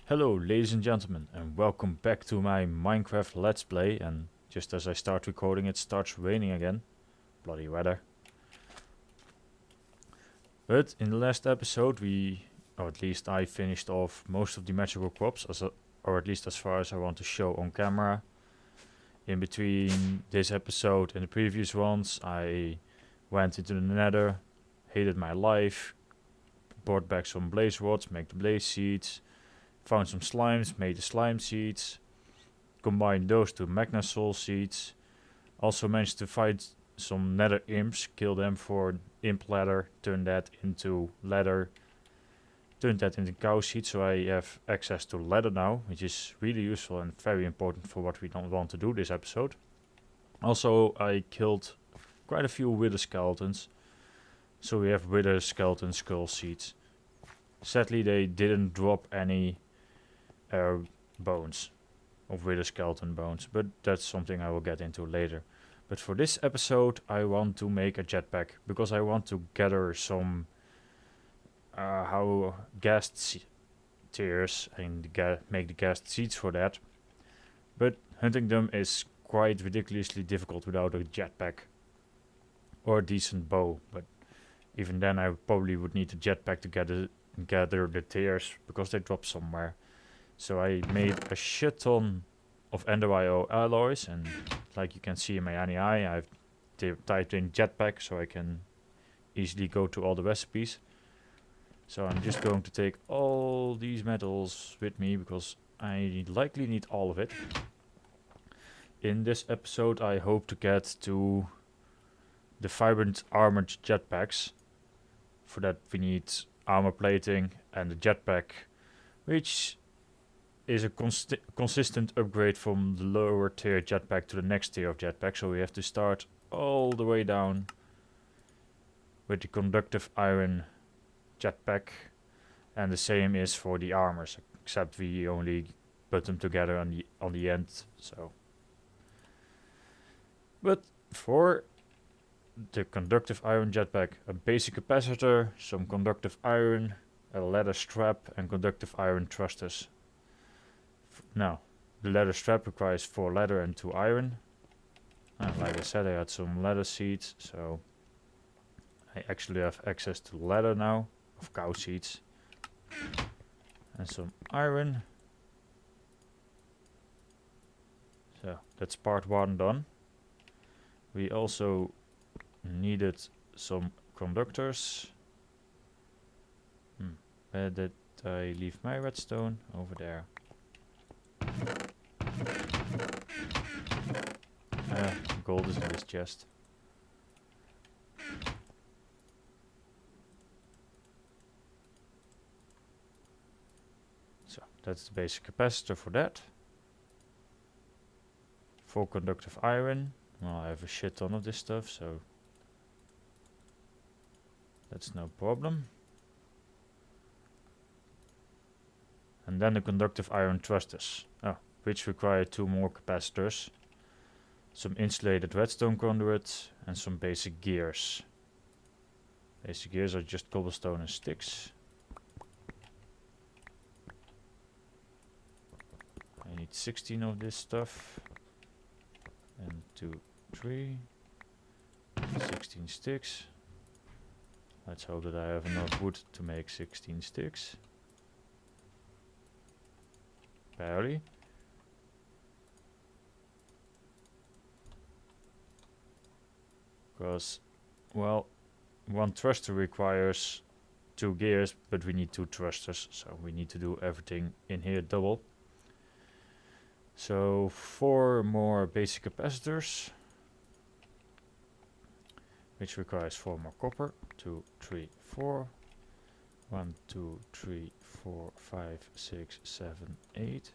Hello ladies and gentlemen and welcome back to my Minecraft Let's Play. And just as I start recording it starts raining again. Bloody weather. But in the last episode or at least I finished off most of the magical crops, or at least as far as I want to show on camera. In between this episode and the previous ones I went into the nether, hated my life, brought back some blaze rods, make the blaze seeds. Found some slimes, made the slime seeds, combined those to magna soul seeds. Also managed to fight some nether imps, kill them for imp leather, turn that into leather, turn that into cow seed, so I have access to leather now, which is really useful and very important for what we don't want to do this episode. Also I killed quite a few wither skeletons, so we have wither skeleton skull seeds. Sadly they didn't drop any bones of wither skeleton bones, but that's something I will get into later. But for this episode I want to make a jetpack because I want to gather some ghast tears and make the ghast seeds for that. But hunting them is quite ridiculously difficult without a jetpack or a decent bow. But even then I probably would need a jetpack to gather the tears because they drop somewhere. So I made a shit ton of Ender alloys, and like you can see in my NEI, I've typed in jetpack so I can easily go to all the recipes. So I'm just going to take all these metals with me because I likely need all of it. In this episode I hope to get to the vibrant armored jetpacks. For that we need armor plating and a jetpack, which is a consistent upgrade from the lower tier jetpack to the next tier of jetpack. So we have to start all the way down with the conductive iron jetpack, and the same is for the armors, except we only put them together on the end. So, but for the conductive iron jetpack, a basic capacitor, some conductive iron, a leather strap, and conductive iron thrusters. Now, the leather strap requires 4 leather and 2 iron. Like I said, I had some leather seeds, so I actually have access to leather now, of cow seeds. And some iron. So, that's part 1 done. We also needed some conductors. Where did I leave my redstone? Over there. Gold is in this chest. So that's the basic capacitor for that. 4 conductive iron. Well, I have a shit ton of this stuff, so that's no problem. And then the conductive iron thrusters, which require 2 more capacitors, some insulated redstone conduits, and some basic gears. Basic gears are just cobblestone and sticks. I need 16 of this stuff. And 2, 3, 16 sticks. Let's hope that I have enough wood to make 16 sticks. Barely. Because, well, 1 thruster requires 2 gears, but we need 2 thrusters, so we need to do everything in here double. So 4 more basic capacitors, which requires 4 more copper. 2, 3, 4. 1, 2, 3, 4, 5, 6, 7, 8.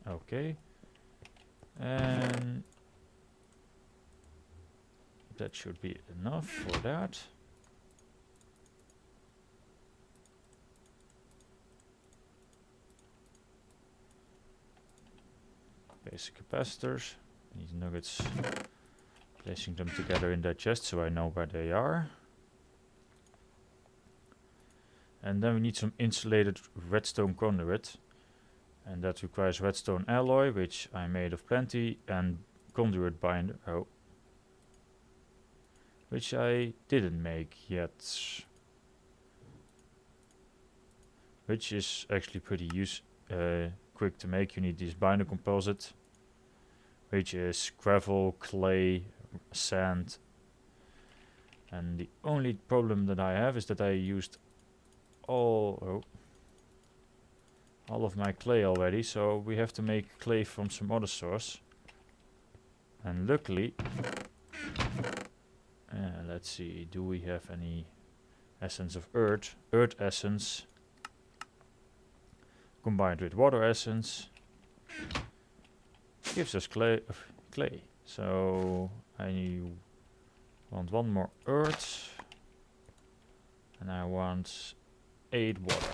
Okay. And that should be enough for that. Basic capacitors. These nuggets. Placing them together in that chest so I know where they are. And then we need some insulated redstone conduit. And that requires redstone alloy, which I made of plenty, and conduit binder. Oh. Which I didn't make yet. Which is actually pretty quick to make. You need this binder composite, which is gravel, clay, sand. And the only problem that I have is that I used all of my clay already, so we have to make clay from some other source. And luckily, let's see, do we have any essence of earth? Earth essence combined with water essence gives us clay. So I want one more earth, and I want 8 water.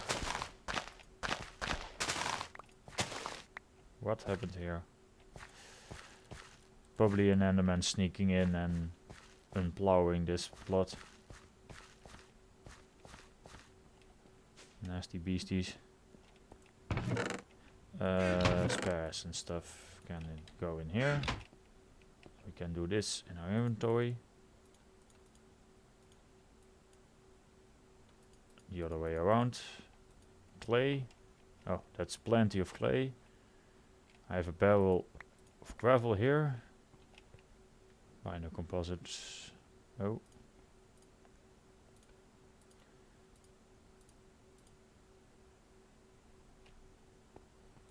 What happened here? Probably an enderman sneaking in and unplowing this plot. Nasty beasties. Spares and stuff can go in here. We can do this in our inventory. The other way around. Clay. Oh, that's plenty of clay. I have a barrel of gravel here. Binder composites. Oh.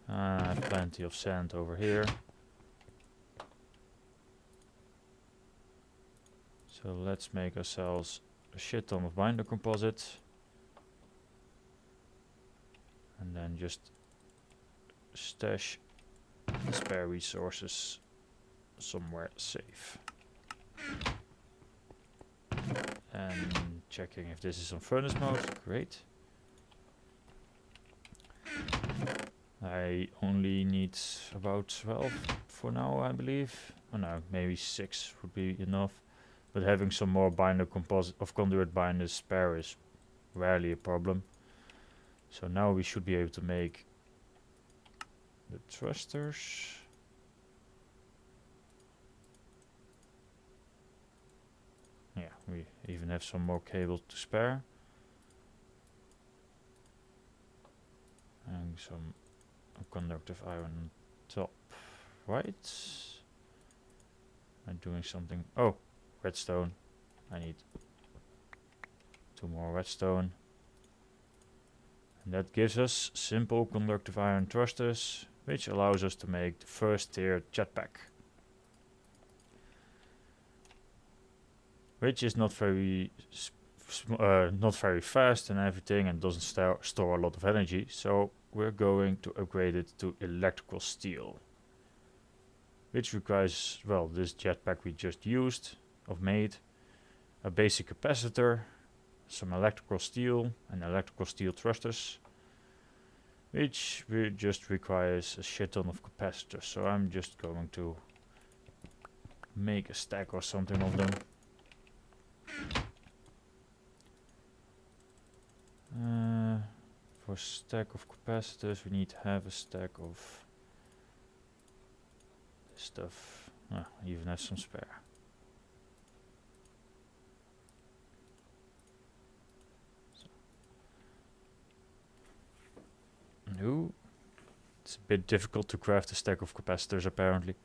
I have plenty of sand over here. So let's make ourselves a shit ton of binder composite. And then just stash the spare resources somewhere safe. And checking if this is on furnace mode. Great. I only need about 12 for now, I believe. Oh no, maybe 6 would be enough. But having some more binder composite of conduit binders spare is rarely a problem. So now we should be able to make the thrusters. Yeah, we even have some more cable to spare. And some conductive iron on top. Right? I'm doing something. Oh, redstone. I need 2 more redstone. And that gives us simple conductive iron thrusters, which allows us to make the first tier jetpack. Which is not very fast and everything, and doesn't store a lot of energy. So we're going to upgrade it to electrical steel, which requires, well, this jetpack we just made, a basic capacitor, some electrical steel and electrical steel thrusters, which just requires a shit ton of capacitors. So I'm just going to make a stack or something of them. For a stack of capacitors we need to have a stack of this stuff. I even have some spare. No, it's a bit difficult to craft a stack of capacitors apparently,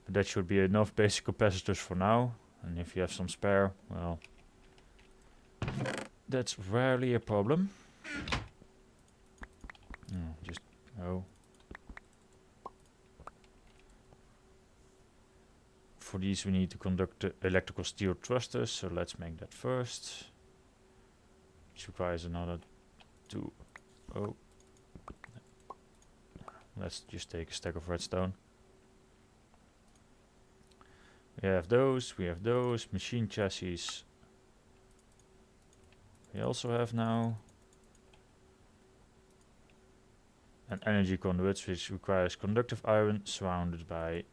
but that should be enough basic capacitors for now. And if you have some spare, well, that's rarely a problem. For these we need to conduct the electrical steel thrusters, so let's make that first. Which requires another 2. Oh. Let's just take a stack of redstone. We have those, machine chassis. We also have now. And energy conduits, which requires conductive iron surrounded by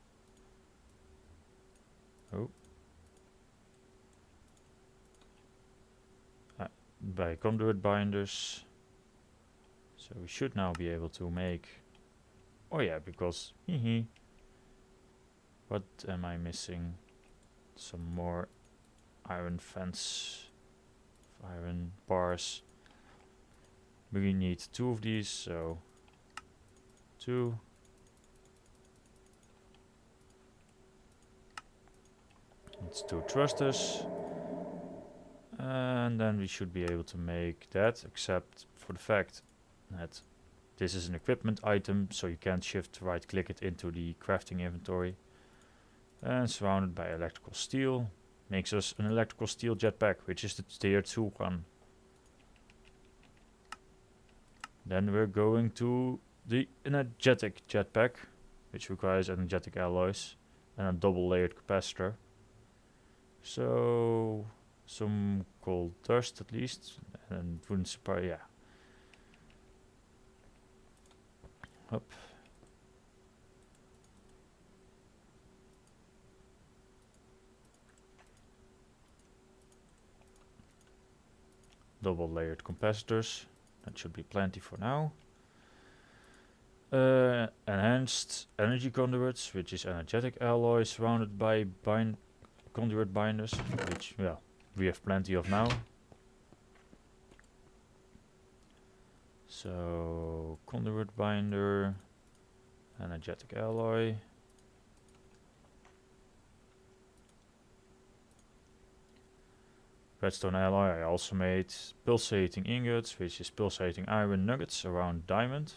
by conduit binders. So we should now be able to make... Oh yeah, because... What am I missing? Some more iron fence, iron bars. We need 2 of these, so 2. It's 2 thrusters. And then we should be able to make that, except for the fact that this is an equipment item, so you can't shift right click it into the crafting inventory. And surrounded by electrical steel, makes us an electrical steel jetpack, which is the tier 2 one. Then we're going to the energetic jetpack, which requires energetic alloys and a double layered capacitor. So some coal dust at least, and wouldn't surprise, yeah. Up. Double layered capacitors, that should be plenty for now. Enhanced energy conduits, which is energetic alloys surrounded by conduit binders, which, well, we have plenty of now. So conduit binder, energetic alloy. Redstone alloy I also made. Pulsating ingots, which is pulsating iron nuggets around diamond.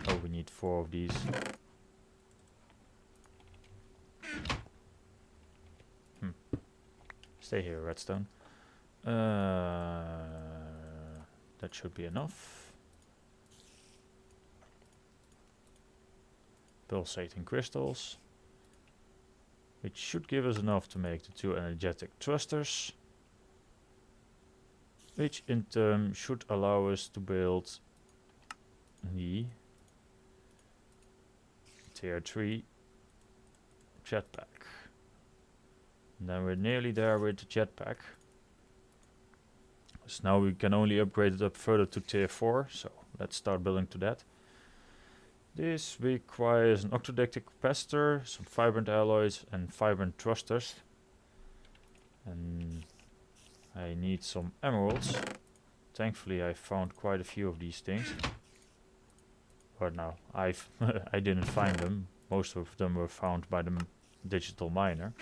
Oh, we need 4 of these. Stay here, redstone. That should be enough. Pulsating crystals, which should give us enough to make the 2 energetic thrusters, which in turn should allow us to build the tier 3 jetpack. And then we're nearly there with the jetpack. So now we can only upgrade it up further to tier 4, so let's start building to that. This requires an octadectic capacitor, some vibrant alloys and vibrant thrusters. And I need some emeralds. Thankfully I found quite a few of these things. But now I didn't find them. Most of them were found by the digital miner.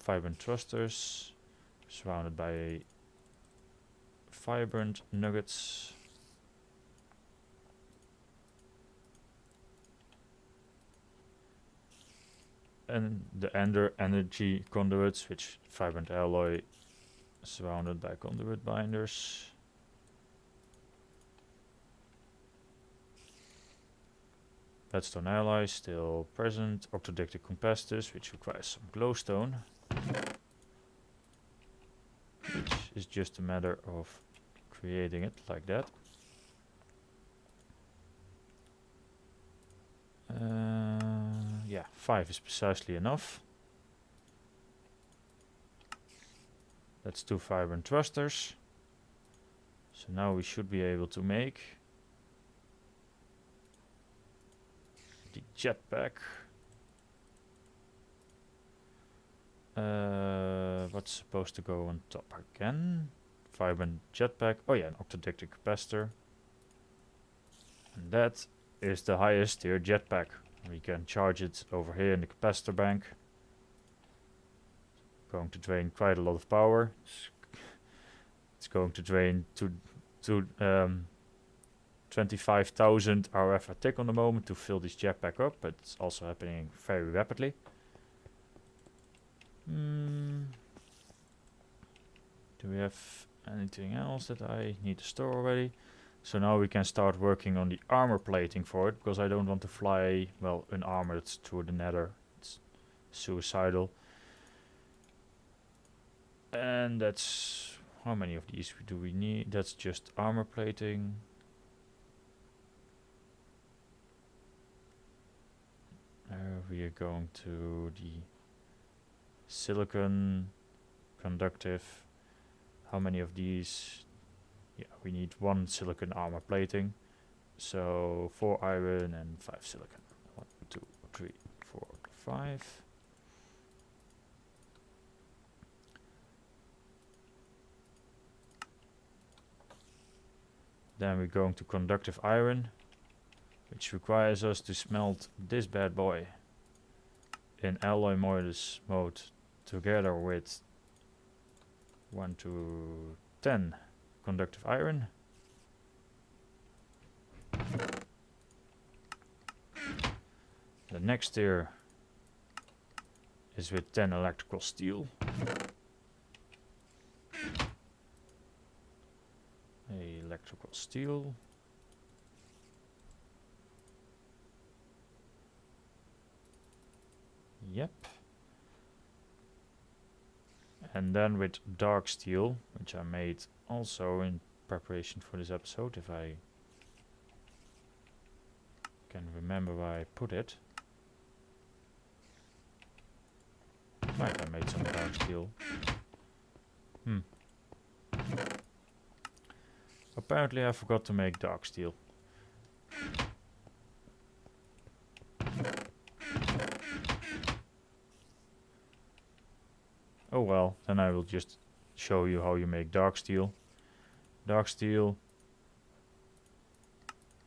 Vibrant thrusters surrounded by vibrant nuggets. And the ender energy conduits, which vibrant alloy surrounded by conduit binders. Redstone alloy still present. Octadectic capacitors, which requires some glowstone, which is just a matter of creating it like that. Yeah, 5 is precisely enough. That's 2 vibrant thrusters. So now we should be able to make the jetpack. What's supposed to go on top again? Vibrant jetpack. Oh yeah, an octadectic capacitor. And that is the highest tier jetpack. We can charge it over here in the capacitor bank. Going to drain quite a lot of power. It's going to drain to 25,000 RF a tick on the moment to fill this jetpack up, but it's also happening very rapidly. Do we have anything else that I need to store already? So now we can start working on the armor plating for it, because I don't want to fly, well, unarmored through the nether. It's suicidal. And that's... how many of these do we need? That's just armor plating. We are going to the silicon, conductive. How many of these? Yeah, we need 1 silicon armor plating. So 4 iron and 5 silicon. 1, 2, 3, 4, 5. Then we're going to conductive iron, which requires us to smelt this bad boy in alloy modus mode together with 1 to 10 conductive iron. The next tier is with 10 electrical steel. Electrical steel. Yep. And then with dark steel, which I made also in preparation for this episode, if I can remember where I put it. Right, I made some dark steel. Apparently I forgot to make dark steel. Oh well, then I will just show you how you make dark steel. Dark steel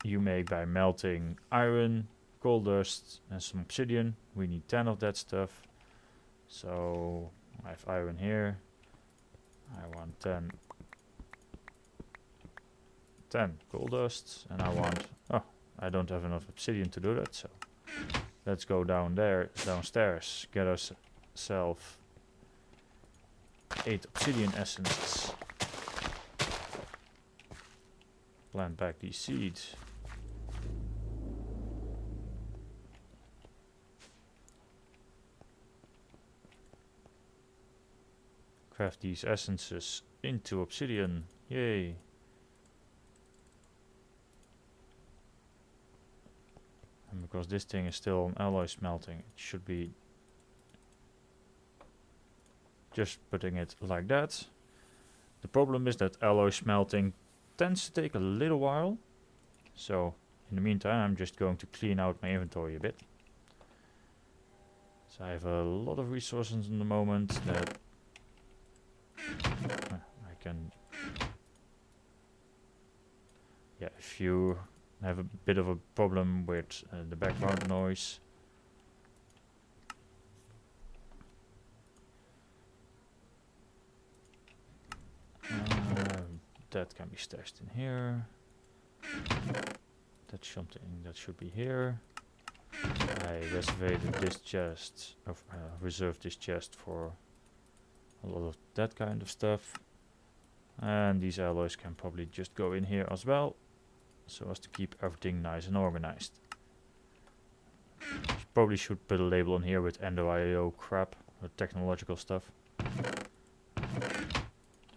you make by melting iron, coal dust and some obsidian. We need 10 of that stuff. So I have iron here. I want 10 coal dust, and I want, oh, I don't have enough obsidian to do that, so let's go downstairs, get ourselves 8 obsidian essences. Plant back these seeds. Craft these essences into obsidian. Yay! And because this thing is still on alloy smelting, it should be just putting it like that. The problem is that alloy smelting tends to take a little while. So in the meantime, I'm just going to clean out my inventory a bit. So I have a lot of resources in the moment that I can. Yeah, if you have a bit of a problem with the background noise, that can be stashed in here. That's something that should be here. I reserved this chest, reserved this chest for a lot of that kind of stuff. And these alloys can probably just go in here as well, so as to keep everything nice and organized. Probably should put a label on here with Endo.io crap, or technological stuff.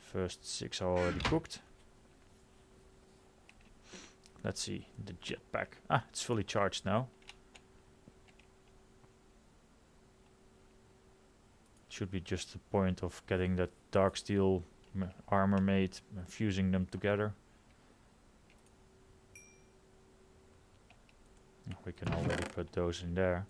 First 6 are already cooked. Let's see, the jetpack. Ah, it's fully charged now. Should be just the point of getting that dark steel armor made and fusing them together. We can already put those in there.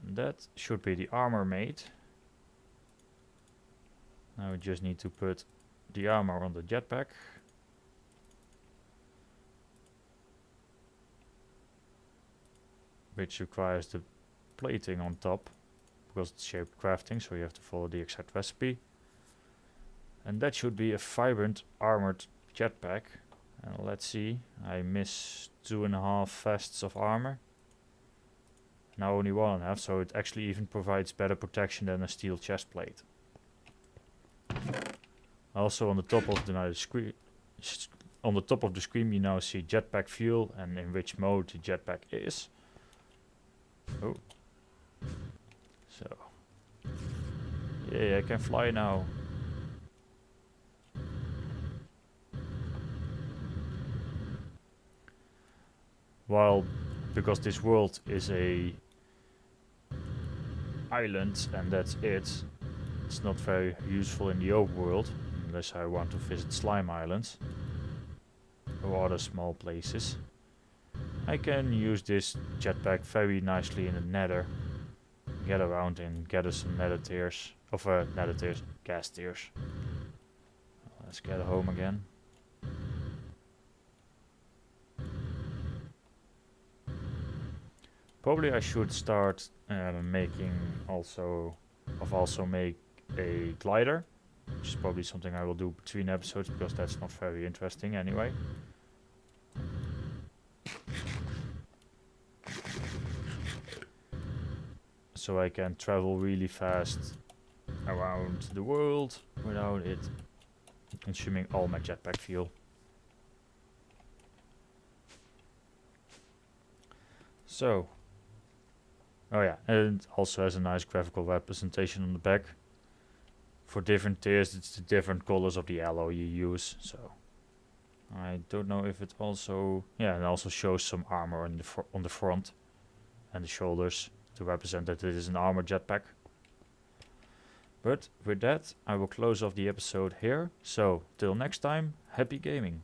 And that should be the armor made. Now we just need to put the armor on the jetpack. Which requires the plating on top, because it's shaped crafting, so you have to follow the exact recipe. And that should be a vibrant armored jetpack. And let's see, I miss 2.5 vests of armor. Now only 1.5, so it actually even provides better protection than a steel chest plate. Also on the top of the screen, you now see jetpack fuel and in which mode the jetpack is. Oh, so Yay, I can fly now. While, because this world is a island and that's it, it's not very useful in the open world, unless I want to visit Slime Islands or other small places. I can use this jetpack very nicely in the nether, get around and gather some nether tears, gas tears. Let's get home again. Probably I should start making also make a glider, which is probably something I will do between episodes because that's not very interesting anyway. So I can travel really fast around the world without it consuming all my jetpack fuel. So, oh yeah, and it also has a nice graphical representation on the back. For different tiers, it's the different colors of the alloy you use. So, I don't know if it also, yeah, it also shows some armor on the front and the shoulders to represent that it is an armored jetpack. But with that, I will close off the episode here. So, till next time, happy gaming.